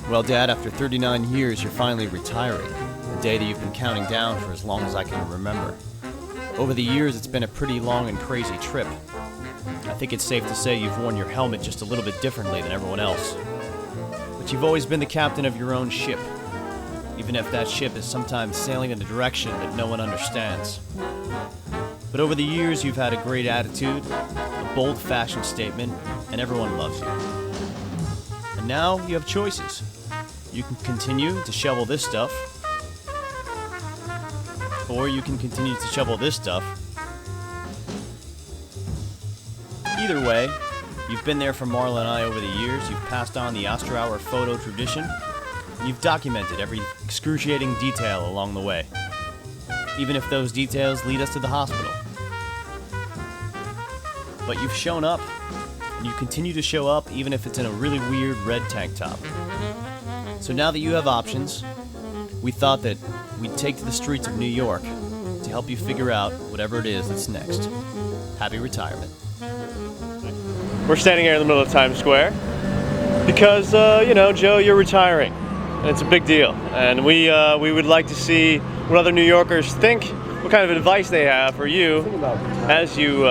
Well, Dad, after 39 years, you're finally retiring. A day that you've been counting down for as long as I can remember. Over the years, it's been a pretty long and crazy trip. I think it's safe to say you've worn your helmet just a little bit differently than everyone else. But you've always been the captain of your own ship, even if that ship is sometimes sailing in a direction that no one understands. But over the years, you've had a great attitude, a bold fashion statement, and everyone loves you. And now you have choices. You can continue to shovel this stuff, or you can continue to shovel this stuff. Either way, you've been there for Marla and I over the years. You've passed on the Osterhour photo tradition. And you've documented every excruciating detail along the way, even if those details lead us to the hospital. But you've shown up, and you continue to show up even if it's in a really weird red tank top. So now that you have options, we thought that we'd take to the streets of New York to help you figure out whatever it is that's next. Happy retirement. We're standing here in the middle of Times Square because, Joe, you're retiring, and it's a big deal. And we would like to see what other New Yorkers think, what kind of advice they have for you as you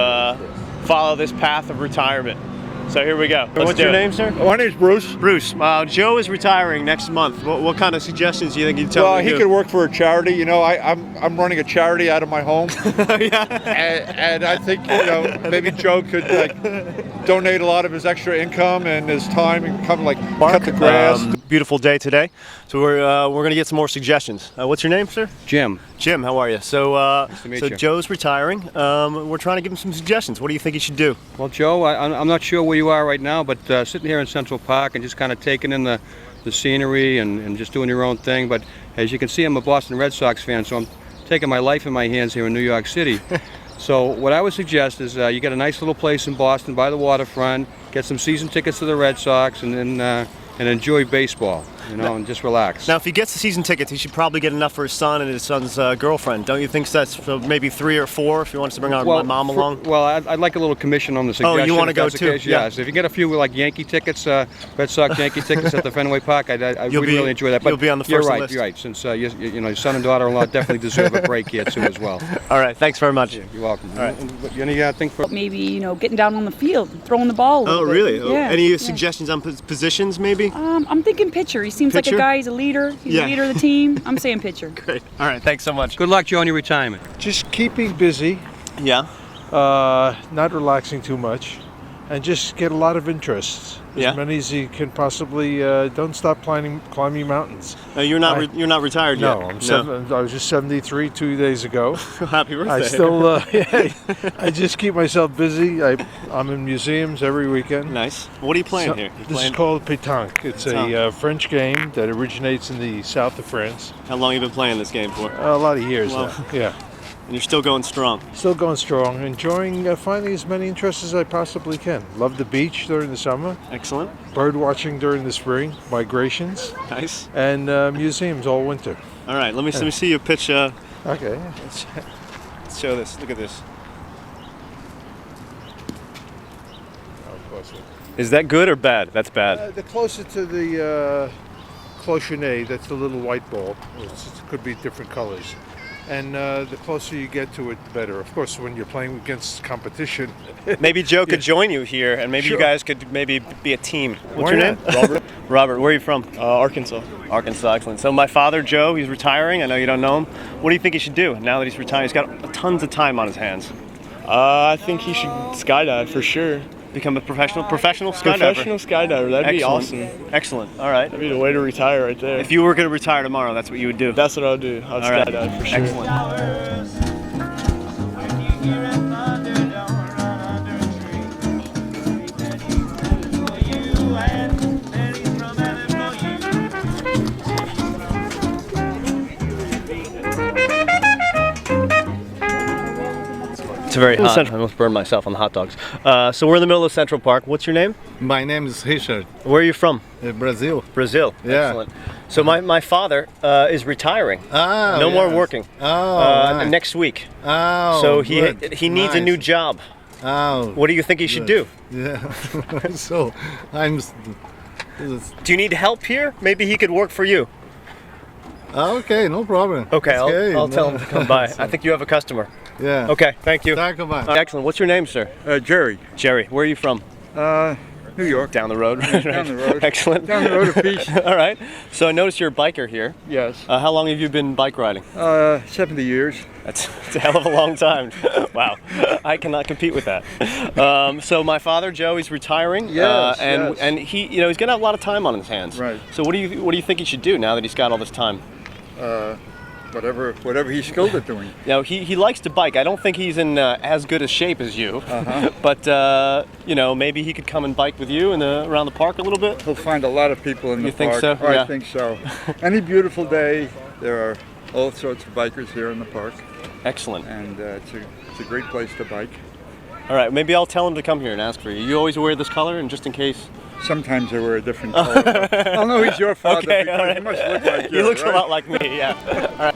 follow this path of retirement. So here we go. What's your name, sir? My name's Bruce. Bruce. Joe is retiring next month. What kind of suggestions do you think you'd tell him to do? Well, he could work for a charity. You know, I'm running a charity out of my home. Yeah. And I think, maybe Joe could donate a lot of his extra income and his time and come cut the grass. Beautiful day today. So we're going to get some more suggestions. What's your name, sir? Jim. Jim, how are you? So, Nice to meet you. Joe's retiring. We're trying to give him some suggestions. What do you think he should do? Well, Joe, I'm not sure where you are right now, but sitting here in Central Park and just kind of taking in the scenery and just doing your own thing. But as you can see, I'm a Boston Red Sox fan, so I'm taking my life in my hands here in New York City. So what I would suggest is you get a nice little place in Boston by the waterfront, get some season tickets to the Red Sox, and then and enjoy baseball, and just relax. Now, if he gets the season tickets, he should probably get enough for his son and his son's girlfriend. Don't you think that's for maybe 3 or 4 if he wants to bring my mom along? Well, I'd like a little commission on the suggestion. Oh, you want to go too? Yeah. So if you get a few Yankee tickets, Red Sox Yankee tickets at the Fenway Park, I'd really enjoy that. But you'll be on the 1st list. You're right. Since your son and daughter-in-law definitely deserve a break here too as well. All right. Thanks very much. You're welcome. All right. Anything for maybe getting down on the field, throwing the ball. Oh, really? Yeah. Any suggestions on positions, maybe? I'm thinking pitcher. He seems like a guy. He's a leader. He's a leader of the team. I'm saying pitcher. Great. All right. Thanks so much. Good luck, Joe, on your retirement. Just keeping busy, Yeah. not relaxing too much, and just get a lot of interests. As many as you can possibly. Don't stop climbing mountains. You're not retired yet. No, I was just 73 2 days ago. Happy birthday. I still, I just keep myself busy. I'm in museums every weekend. Nice. What are you playing here? This is called pétanque. It's a French game that originates in the south of France. How long have you been playing this game for? A lot of years now. Yeah. And you're still going strong. Still going strong. Enjoying finding as many interests as I possibly can. Love the beach during the summer. Excellent. Bird watching during the spring. Migrations. Nice. And museums all winter. All right. Let me see you pitch. Okay. Let's show this. Look at this. Is that good or bad? That's bad. The closer to the clochenet, that's the little white ball. It could be different colors. And the closer you get to it, the better. Of course, when you're playing against competition. Maybe Joe could join you here, and maybe you guys could maybe be a team. What's your name? Robert. Robert, where are you from? Arkansas. Arkansas, excellent. So my father, Joe, he's retiring. I know you don't know him. What do you think he should do now that he's retired? He's got tons of time on his hands. I think he should skydive for sure. Become a professional skydiver. Professional skydiver, that'd be awesome. Excellent. All right. That'd be the way to retire right there. If you were going to retire tomorrow, that's what you would do. That's what I'll do. I'll skydive for sure. Excellent. It's very hot. I almost burned myself on the hot dogs. So we're in the middle of Central Park. What's your name? My name is Richard. Where are you from? Brazil. Brazil. Yeah. Excellent. So my father is retiring. Ah, no more yes. working. Oh, right. Next week. Oh, So good. he needs a Nice. new job. Oh, What do you think he should do? yeah. So I'm. Do you need help here? Maybe he could work for you. Okay, no problem. Okay, I'll no. tell him to come by. I think you have a customer. Yeah. Okay, thank you. Thank you, man. Excellent. What's your name, sir? Jerry, Jerry. Where are you from? New York. Down the road. Down the road. Excellent. Down the road a piece. All right. So I noticed you're a biker here. Yes. How long have you been bike riding? 70 years. That's a hell of a long time. Wow. I cannot compete with that. So my father, Joe, he's retiring. Yes, and yes. and he's gonna have a lot of time on his hands. Right. So what do you think he should do now that he's got all this time? Whatever he's skilled at doing. You know, he likes to bike. I don't think he's in as good a shape as you. Uh-huh. But maybe he could come and bike with you around the park a little bit. He'll find a lot of people in the You think park. so? Oh, Yeah. I think so. Any beautiful day, there are all sorts of bikers here in the park, Excellent. and it's a great place to bike. All right. Maybe I'll tell him to come here and ask for you. You always wear this color, and just in case. Sometimes I wear a different color. I'll know he's your father Okay, because all right. he must look like you. He looks right? a lot like me. Yeah. All right.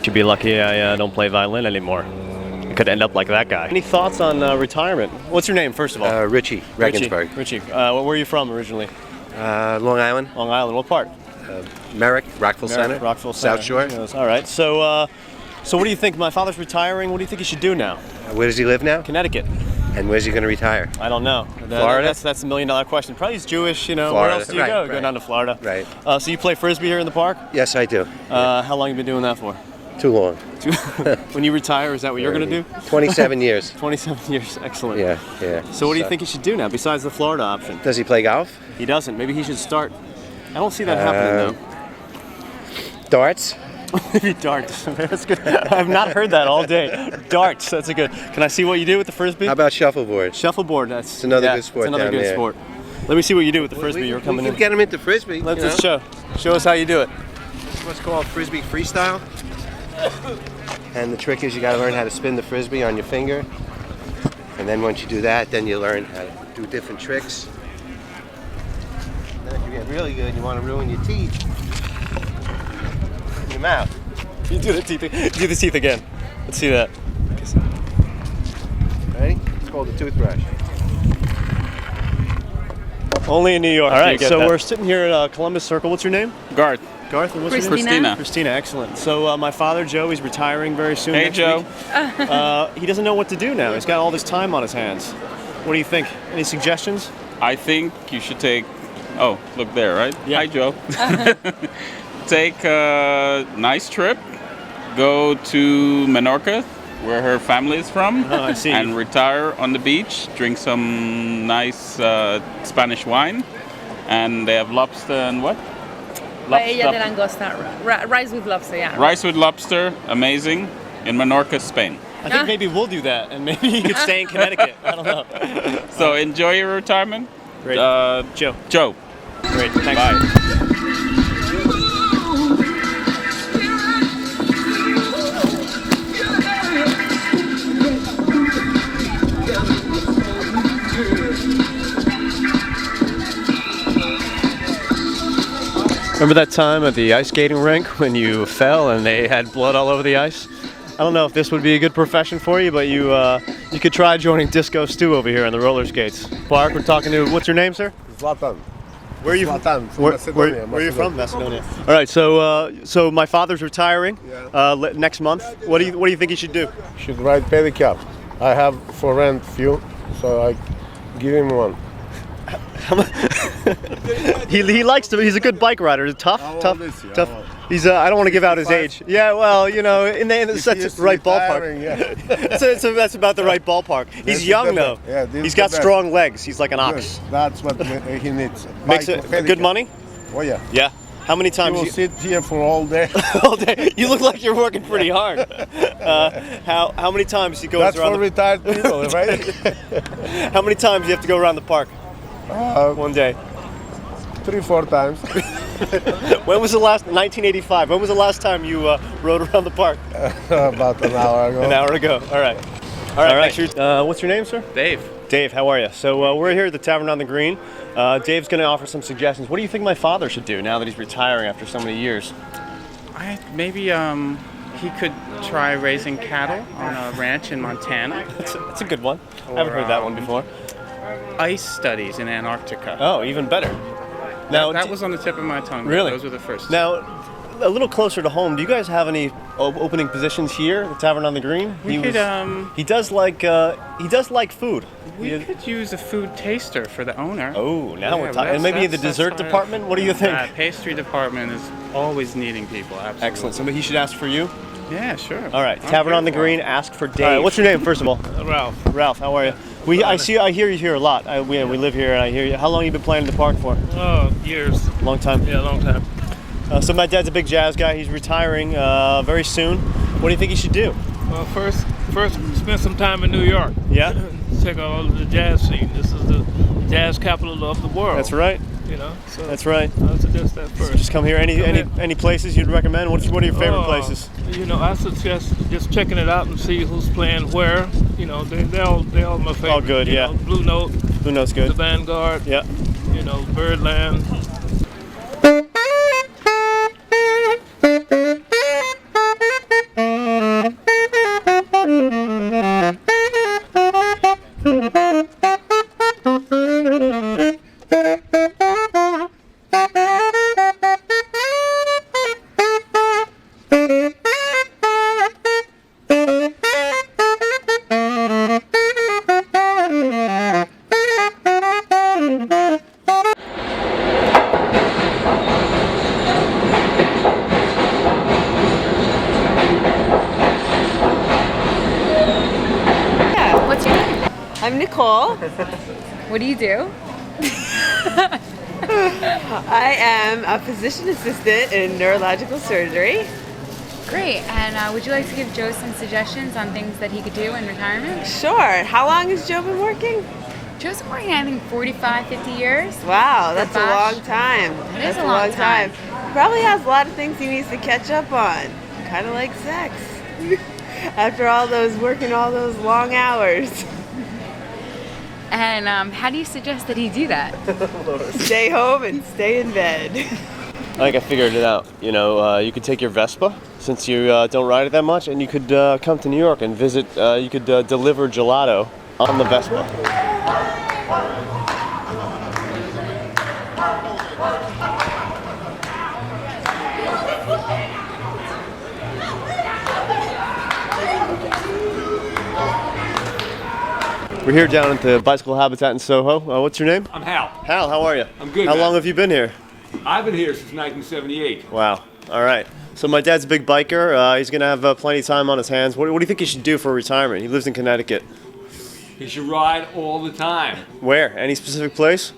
Should be lucky I don't play violin anymore. I could end up like that guy. Any thoughts on retirement? What's your name, first of all? Richie Regensburg. Richie. Where are you from originally? Long Island, Long Island. What part? Merrick, Rockville Center, Rockville Center. South Shore. Yes. All right. So what do you think? My father's retiring. What do you think he should do now? Where does he live now? Connecticut. And where's he going to retire? I don't know. Florida? That's $1 million question. Probably he's Jewish. Where Florida. else do you Right, go? Go right. down to Florida. Right. So you play frisbee here in the park? Yes, I do. How long have you been doing that for? Too long. When you retire, is that what you're going to do? 27 years. 27 years. Excellent. Yeah, yeah. So what do you think he should do now, besides the Florida option? Does he play golf? He doesn't. Maybe he should start. I don't see that happening Darts? though. Maybe darts. That's good. I've not heard that all day. Darts. That's a good. Can I see what you do with the frisbee? How about shuffleboard? Shuffleboard. That's another good sport It's another down good there. sport. Let me see what you do with the frisbee. You're coming we in. can get him into frisbee. Let's you just know? show us how you do it. It's what's called frisbee freestyle. And the trick is you got to learn how to spin the frisbee on your finger. And then once you do that, then you learn how to do different tricks. Then if you get really good, you want to ruin your teeth. In your mouth. You do the teeth. Do the teeth again. Let's see that. Ready? It's called a toothbrush. Only in New York. All do you right. get So that. we're sitting here at Columbus Circle. What's your name? Garth. Garth. And what's your name? Christina. Christina. Excellent. So my father Joe, he's retiring very soon. Hey, next Joe. week. He doesn't know what to do now. He's got all this time on his hands. What do you think? Any suggestions? I think you should take. Oh, look there, right? Yeah. Hi, Joe. Take a nice trip. Go to Menorca, where her family is from, Oh, I see. and retire on the beach. Drink some nice Spanish wine, and they have lobster and what? Paella de langosta, rice with lobster, yeah. Rice with lobster, amazing, in Menorca, Spain. I think maybe we'll do that, and maybe he could stay in Connecticut. I don't know. So enjoy your retirement. Great. Joe. Joe. Great. Thanks. Bye. Remember that time at the ice skating rink when you fell and they had blood all over the ice? I don't know if this would be a good profession for you, but you could try joining Disco Stu over here on the roller skates. Park, we're talking to, what's your name, sir? Zlatan. Where are you Zlatan, from where Macedonia. are you from? Macedonia. All right, so my father's retiring next month. What do you think he should do? Should ride pedicab. I have for rent few, so I give him one. He likes to. He's a good bike rider. He's tough. old is he? Tough. How old? He's. I don't want to give out his age. Yeah. Well, in that's is the right retiring, ballpark. yeah. so that's about the right ballpark. This He's is young the though. best. Yeah, this He's is got the best. strong legs. He's like an ox. Good. That's what he needs. Makes Bike it pedicab. good money. Oh yeah. Yeah. How many You times will sit here for all day. all day? You look like you're working pretty hard. How many times he goes That's around? for retired people, right? How many times you have to go around the park? One day. 3-4 times. When was the last? 1985. When was the last time you rode around the park? About an hour ago. An hour ago. All right. All right. What's your name, sir? Dave. Dave, how are you? So we're here at the Tavern on the Green. Dave's going to offer some suggestions. What do you think my father should do now that he's retiring after so many years? Maybe he could try raising cattle on a ranch in Montana. That's a good one. I haven't heard that one before. Ice studies in Antarctica. Oh, even better. Now that was on the tip of my tongue. Really? Those were the first. Now, a little closer to home, do you guys have any opening positions here at the Tavern on the Green? He does like food. We could use a food taster for the owner. Oh, now we're talking. And maybe in the dessert department? What do you think? Pastry department is always needing people, absolutely. Excellent. So he should ask for you? Yeah, sure. All right, Tavern on the Green, ask for Dave. All right, what's your name, first of all? Ralph. Ralph, how are you? I hear you here a lot. We live here, and I hear you. How long have you been playing in the park for? Years. Long time? Yeah, long time. So my dad's a big jazz guy. He's retiring very soon. What do you think he should do? Well, first spend some time in New York. Yeah? Check out all of the jazz scene. This is the jazz capital of the world. That's right. You know, so that's right. I suggest that first. So just come here. Any places you'd recommend? What are your favorite places? You know, I suggest just checking it out and see who's playing where. You know, they're all my favorite. All good, you yeah. know, Blue Note. Blue Note's good. The Vanguard. Yeah. You know, Birdland. What's your name? I'm Nicole. What do you do? I am a physician assistant in neurological surgery. Great. And would you like to give Joe some suggestions on things that he could do in retirement? Sure. How long has Joe been working? Joe's been working, I think, 45, 50 years. Wow, that's a Bosch. long time. It is a long time. He probably has a lot of things he needs to catch up on. Kind of like sex. After working all those long hours. And how do you suggest that he do that? Stay home and stay in bed. I think I figured it out. You know, you could take your Vespa, since you don't ride it that much, and you could come to New York and visit. You could deliver gelato on the Vespa. We're here down at the Bicycle Habitat in Soho. What's your name? I'm Hal. Hal, how are you? I'm good. How man. long have you been here? I've been here since 1978. Wow. All right. So my dad's a big biker. He's going to have plenty of time on his hands. What do you think he should do for retirement? He lives in Connecticut. He should ride all the time. Where? Any specific place?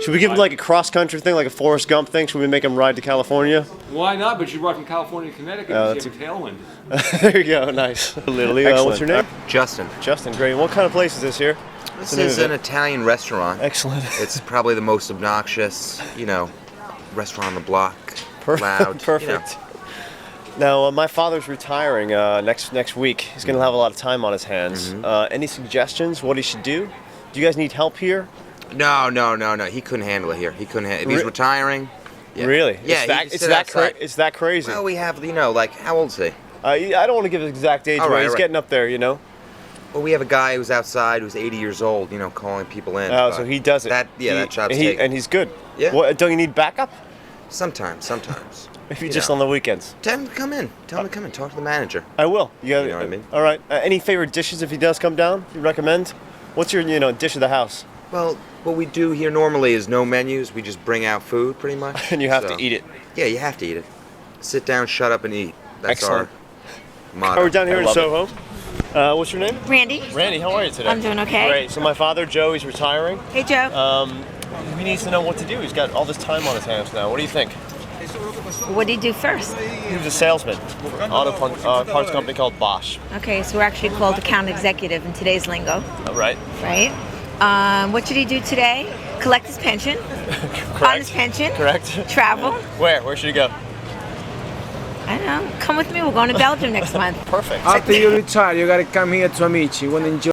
Should we give him like a cross-country thing, like a Forrest Gump thing? Should we make him ride to California? Why not? But you ride from California to Connecticut Oh, and you have a tailwind. There you go. Nice. Literally. What's your name? Justin. Justin. Great. What kind of place is this here? This is an Italian restaurant. Excellent. It's probably the most obnoxious, restaurant on the block. Loud. Perfect. Now, my father's retiring next week. He's going to have a lot of time on his hands. Any suggestions what he should do? Do you guys need help here? No. He couldn't handle it here. He couldn't. If he's retiring. Yeah. Really? Yeah. It's that crazy. Well, we have, how old is he? I don't want to give his exact age away. He's getting up there, Well, we have a guy who's outside who's 80 years old, calling people in. Oh, so he does it. That job's taken. And he's good. Yeah. What, don't you need backup? Sometimes. Maybe just on the weekends. Tell him to come in. Talk to the manager. I will. You know what I mean? All right. Any favorite dishes if he does come down? You recommend? What's your dish of the house? Well, what we do here normally is no menus. We just bring out food, pretty much. And you have to eat it. Yeah, you have to eat it. Sit down, shut up, and eat. That's Excellent. our motto. We're down here in Soho. What's your name? Randy. Randy, how are you today? I'm doing okay. Great. So my father, Joe, he's retiring. Hey, Joe. He needs to know what to do. He's got all this time on his hands now. What do you think? What did he do first? He was a salesman. Parts company called Bosch. Okay, so we're actually called account executive in today's lingo, Right. right? What should he do today? Collect his pension. On his pension. Correct. Travel. Where should he go? I don't know. Come with me. We're going to Belgium next month. Perfect. After you retire, you gotta come here to Amici. You wanna enjoy